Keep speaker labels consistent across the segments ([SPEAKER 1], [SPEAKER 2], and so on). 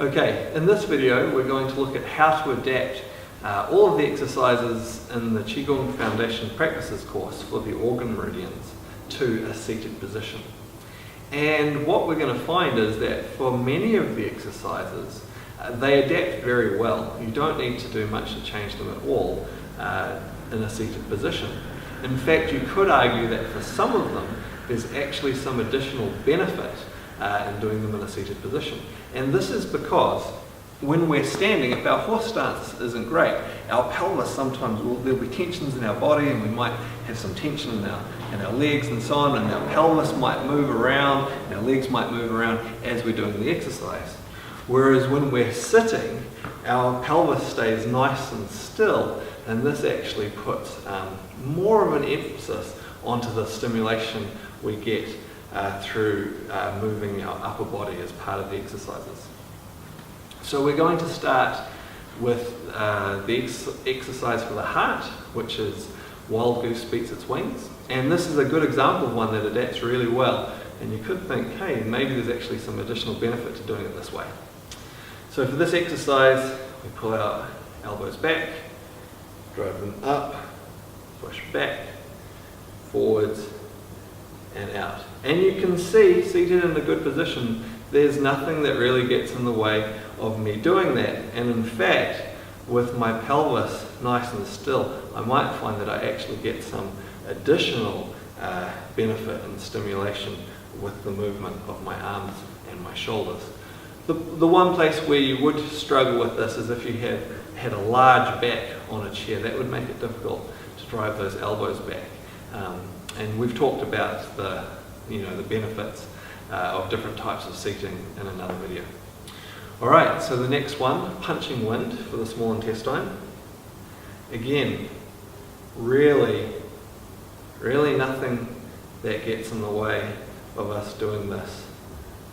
[SPEAKER 1] Okay, in this video we're going to look at how to adapt all of the exercises in the Qigong Foundation Practices course for the organ meridians to a seated position. And what we're going to find is that for many of the exercises, they adapt very well. You don't need to do much to change them at all in a seated position. In fact, you could argue that for some of them, there's actually some additional benefit in doing them in a seated position. And this is because when we're standing, if our horse stance isn't great, our pelvis sometimes, there'll be tensions in our body and we might have some tension in our legs and so on, and our pelvis might move around and our legs might move around as we're doing the exercise. Whereas when we're sitting, our pelvis stays nice and still, and this actually puts more of an emphasis onto the stimulation we get through moving our upper body as part of the exercises. So we're going to start with the exercise for the heart, which is Wild Goose Beats Its Wings. And this is a good example of one that adapts really well. And you could think, hey, maybe there's actually some additional benefit to doing it this way. So for this exercise, we pull our elbows back, drive them up, push back, forwards, and out. And you can see, seated in a good position, there's nothing that really gets in the way of me doing that. And in fact, with my pelvis nice and still, I might find that I actually get some additional benefit and stimulation with the movement of my arms and my shoulders. The one place where you would struggle with this is if you had a large back on a chair. That would make it difficult to drive those elbows back. And we've talked about the benefits of different types of seating in another video. Alright, so the next one, punching wind for the small intestine. Again, really nothing that gets in the way of us doing this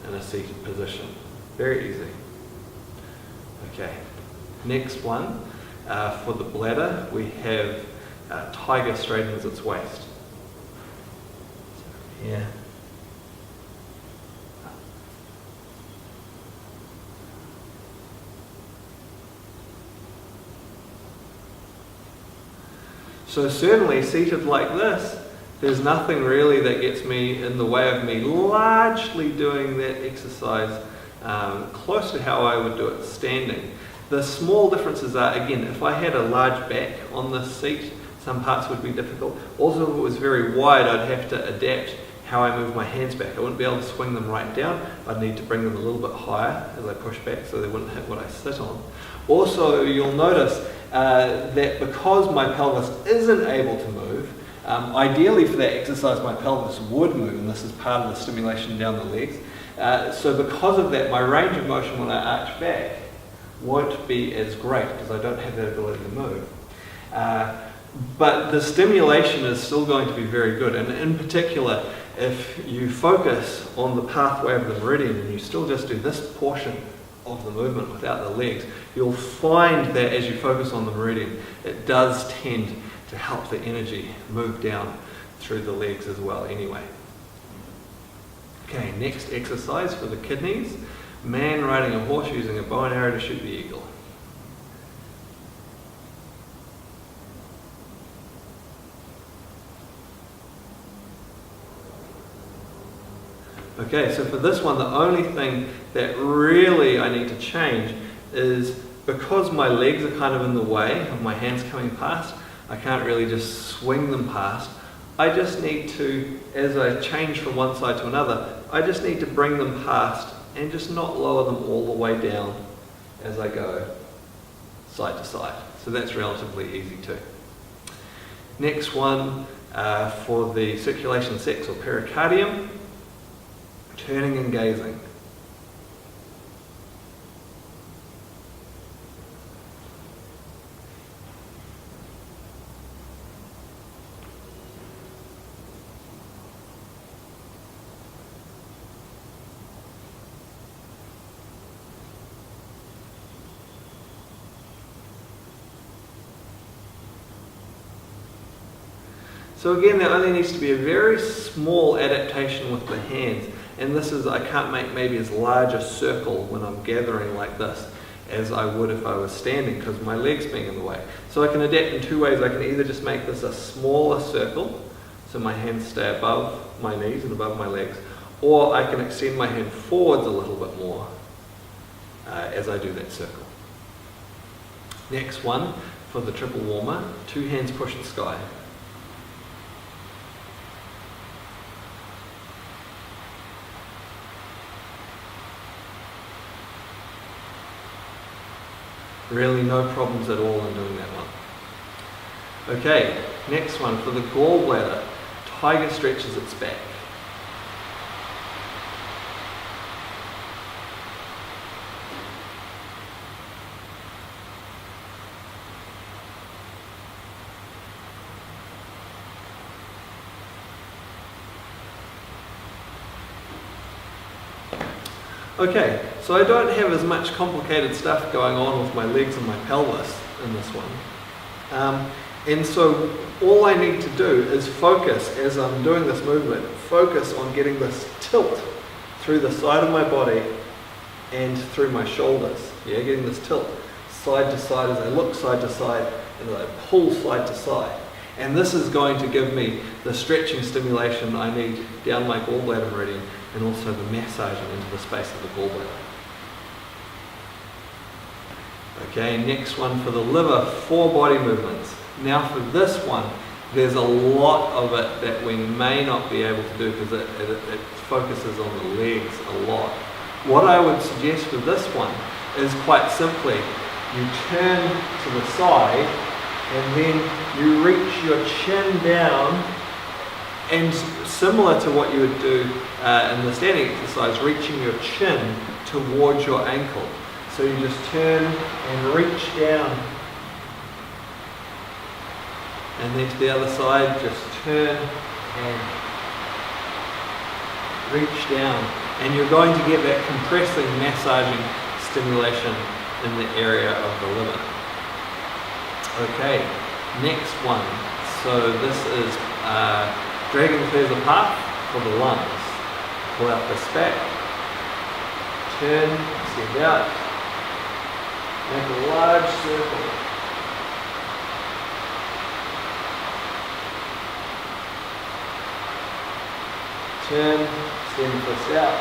[SPEAKER 1] in a seated position. Very easy. Okay, next one, for the bladder, we have tiger straightens its waist. Yeah. So certainly seated like this, there's nothing really that gets me in the way of me largely doing that exercise close to how I would do it standing. The small differences are, again, if I had a large back on this seat, some parts would be difficult. Also, if it was very wide, I'd have to adapt how I move my hands back. I wouldn't be able to swing them right down. I'd need to bring them a little bit higher as I push back so they wouldn't hit what I sit on. Also, you'll notice that because my pelvis isn't able to move, ideally for that exercise my pelvis would move, and this is part of the stimulation down the legs. So because of that, my range of motion when I arch back won't be as great because I don't have that ability to move. But the stimulation is still going to be very good, and in particular, if you focus on the pathway of the meridian and you still just do this portion of the movement without the legs, you'll find that as you focus on the meridian, it does tend to help the energy move down through the legs as well anyway. Okay, next exercise for the kidneys, man riding a horse using a bow and arrow to shoot the eagle. Okay, so for this one, the only thing that really I need to change is because my legs are kind of in the way of my hands coming past, I can't really just swing them past. I just need to, as I change from one side to another, I just need to bring them past and just not lower them all the way down as I go side to side. So that's relatively easy too. Next one, for the circulation sacs or pericardium, turning and gazing. So again, there only needs to be a very small adaptation with the hands, And this is, I can't make maybe as large a circle when I'm gathering like this as I would if I was standing because my legs being in the way. So I can adapt in two ways. I can either just make this a smaller circle, so my hands stay above my knees and above my legs, or I can extend my hand forwards a little bit more as I do that circle. Next one, for the triple warmer, two hands push the sky. Really no problems at all in doing that one. Okay, next one for the gallbladder. Tiger stretches its back. Okay, so I don't have as much complicated stuff going on with my legs and my pelvis in this one. And so all I need to do is focus, as I'm doing this movement, focus on getting this tilt through the side of my body and through my shoulders. Yeah, getting this tilt side to side as I look side to side and I pull side to side. And this is going to give me the stretching stimulation I need down my gallbladder meridian and also the massaging into the space of the gallbladder. Okay, next one for the liver, 4 body movements. Now for this one, there's a lot of it that we may not be able to do because it focuses on the legs a lot. What I would suggest for this one is quite simply, you turn to the side and then you reach your chin down, and similar to what you would do in the standing exercise, reaching your chin towards your ankle. So you just turn and reach down, and then to the other side, just turn and reach down. And you're going to get that compressing, massaging stimulation in the area of the liver. Okay, next one. So this is dragging the feathers apart for the lungs. Pull out this back, turn, extend out, make a large circle. Turn, extend the fist out,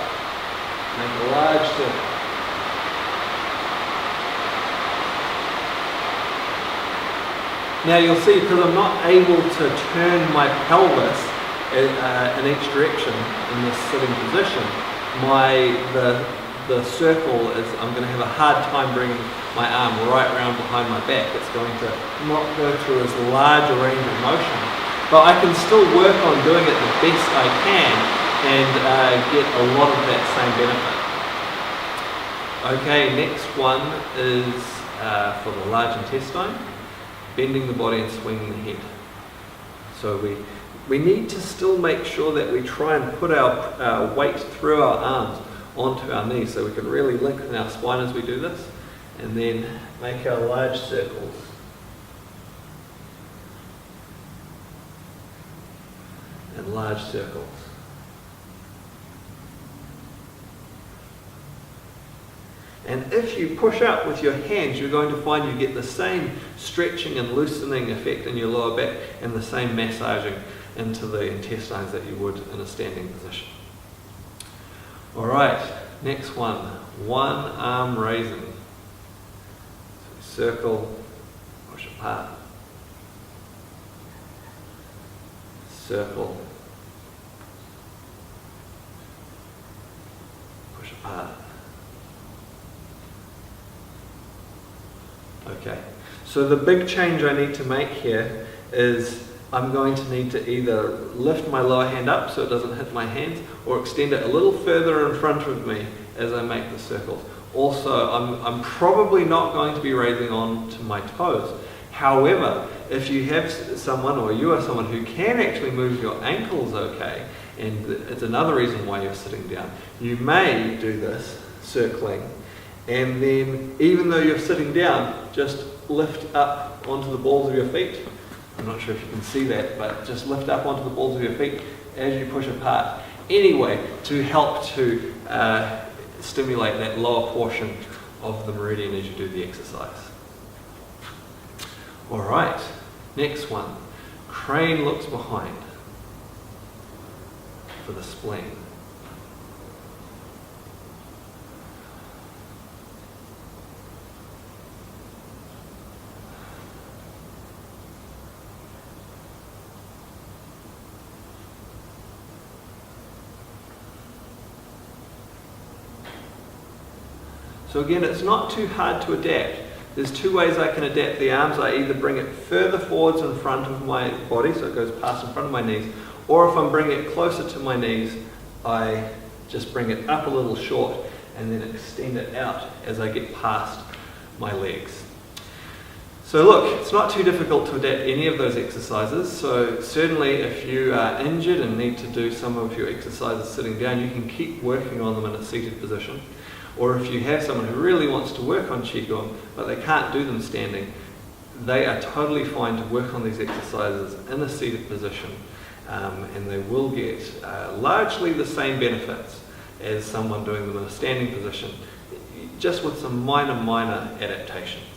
[SPEAKER 1] make a large circle. Now you'll see, because I'm not able to turn my pelvis in each direction in this sitting position, the circle is, I'm going to have a hard time bringing my arm right around behind my back. It's going to not go through as large a range of motion. But I can still work on doing it the best I can and get a lot of that same benefit. Okay, next one is for the large intestine. Bending the body and swinging the head. So we need to still make sure that we try and put our weight through our arms onto our knees so we can really lengthen our spine as we do this, and then make our large circles. And large circles. And if you push up with your hands, you're going to find you get the same stretching and loosening effect in your lower back and the same massaging into the intestines that you would in a standing position. Alright, next one. One arm raising. So circle, push apart. Circle. Push apart. Okay, so the big change I need to make here is I'm going to need to either lift my lower hand up so it doesn't hit my hands, or extend it a little further in front of me as I make the circles. Also, I'm probably not going to be raising on to my toes. However, if you have someone, or you are someone who can actually move your ankles okay, and it's another reason why you're sitting down, you may do this circling, and then even though you're sitting down, just lift up onto the balls of your feet. I'm not sure if you can see that, but just lift up onto the balls of your feet as you push apart. anyway, to help to stimulate that lower portion of the meridian as you do the exercise. All right, next one. Crane looks behind for the spleen. So again, it's not too hard to adapt. There's two ways I can adapt the arms. I either bring it further forwards in front of my body, so it goes past in front of my knees, or if I'm bringing it closer to my knees, I just bring it up a little short and then extend it out as I get past my legs. So look, it's not too difficult to adapt any of those exercises. So certainly if you are injured and need to do some of your exercises sitting down, you can keep working on them in a seated position. Or if you have someone who really wants to work on Qigong, but they can't do them standing, they are totally fine to work on these exercises in a seated position, and they will get largely the same benefits as someone doing them in a standing position, just with some minor adaptations.